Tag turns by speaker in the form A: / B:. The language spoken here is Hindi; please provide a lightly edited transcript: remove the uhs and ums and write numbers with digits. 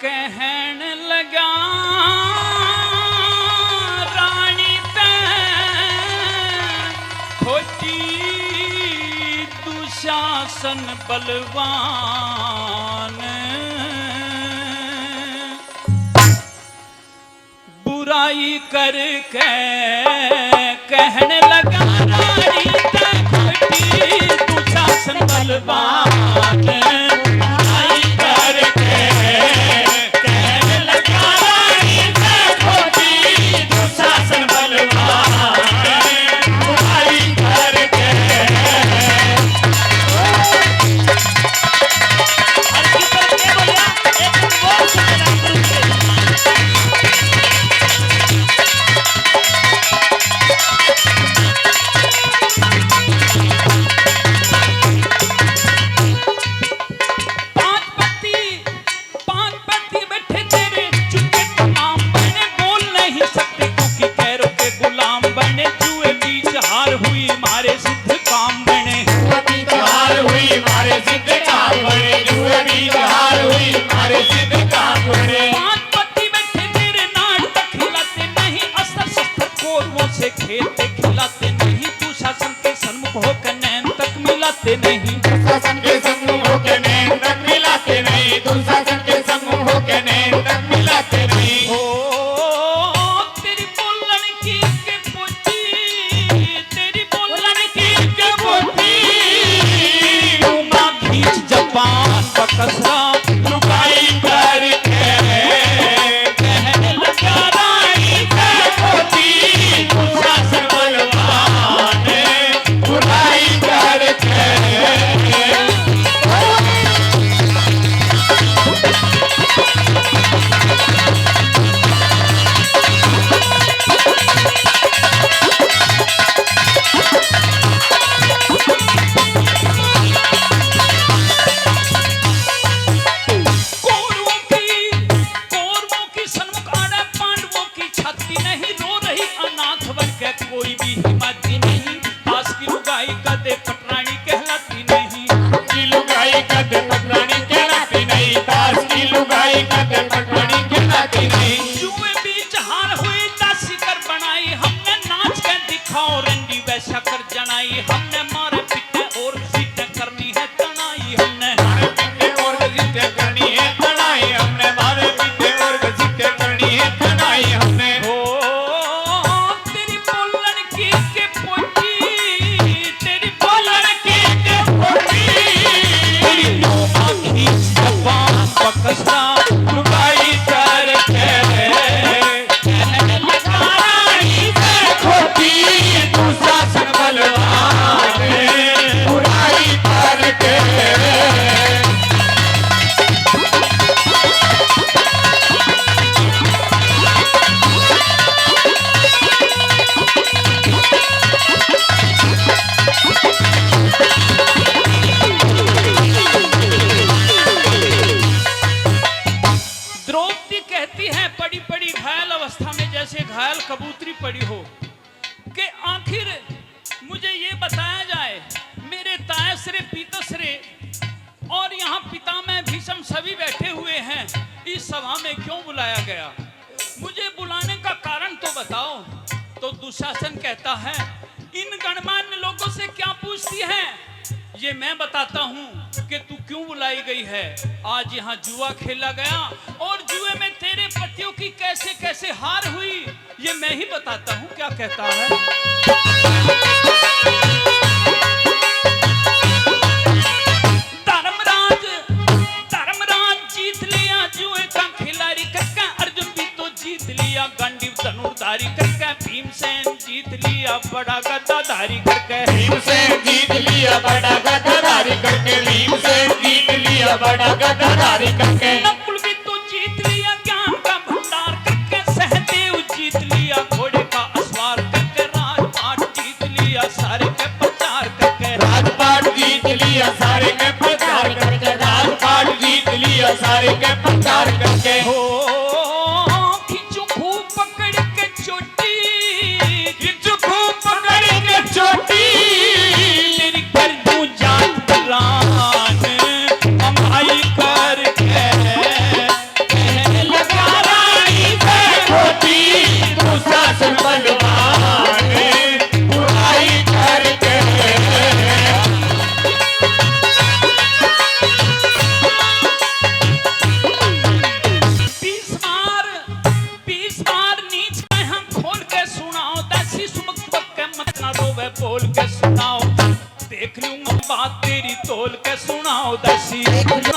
A: कहन लगा रानी ते खोटी दुशासन बलवान बुराई करके कहने लगा रानी ते खोटी दुशासन बलवान बुराई करके कहने लगा रानी ते खोटी दुशासन बलवान बुराई करके खेलते खिलाते नहीं दुशासन के सन्मुख होकर नैन तक मिलाते नहीं
B: दुशासन के सन्मुख होकर नैन तक मिलाते नहीं दुशासन के सन्मुख होकर नैन तक मिलाते नहीं
A: ओ तेरी बोलन की के पोती तेरी बोलन की के पोती उमा खींच जबान बकसरा लुगाई करके कहने लगा रानी ते खोटी दुशासन बलवान
B: बुराई करके
A: कौरवों की सन्मुख आड़ा पांडवों की छाती नहीं रो रही अनाथ वन के कोई भी हिम्मती नहीं पास की लुगाई कदे पटरानी कहलाती नहीं
B: की लुगाई कद पटरानी कहलाती नहीं दास की लुगाई कद पटरानी कहलाती नहीं
A: जुए बीच हार हुई दासी कर बनाई हमने नाच के दिखाओ रंडी वैसा कर जनाई हमने मारे पीटे और सीटे करनी है तनाई हमने
B: मारे पीटे और घसीटे करनी है तनाई हमने मारे पीटे और घसीटे करनी है तनाई हमने
A: ओ तेरी बोलन की के पोती तेरी बोलन की के पोती तेरी नो आँखी जबान बकसरा लुगाई करके कहने लगा रानी ते
B: खोटी दुशासन बलवान बुराई करके
A: द्रौपदी कहती है पड़ी पड़ी घायल अवस्था में जैसे घायल कबूतरी पड़ी हो कि आखिर मुझे ये बताया जाए मेरे तायसरे पीतसरे और यहाँ पिता में भीषम सभी बैठे हुए हैं इस सभा में क्यों बुलाया गया मुझे बुलाने का कारण तो बताओ तो दुशासन कहता है इन गणमान्य लोगों से क्या पूछती है ये मैं बताता हूँ कि तू क्यों बुलाई गई है आज यहाँ जुआ खेला गया और जुए में तेरे पतियों की कैसे कैसे हार हुई ये मैं ही बताता हूँ क्या कहता है धर्मराज जीत लिया जुए का खिलाड़ी करके अर्जुन भी तो जीत लिया गांडीव धनुर्धारी करके भीमसेन जीत लिया बड़ा गदाधारी करके
B: भीमसेन जीत लिया बड़ा गदाधारी करके भीमसेन जीत लिया बड़ा गदाधारी करके
A: नकुल भी तो जीत लिया ज्ञान का भंडार करके सहदेव जीत लिया घोड़े का असवार करके राजपाट जीत लिया सारे के प्रचार करके
B: राजपाट जीत लिया सारे के प्रचार करके राजपाट जीत लिया सारे के प्रचार करके
A: हो खिंचू खूब पकड़ के चोटी
B: खिंचू खूब पकड़ के चोटी
A: तेरी कर दूं जान रान कमाई करके उदासी
C: देख लो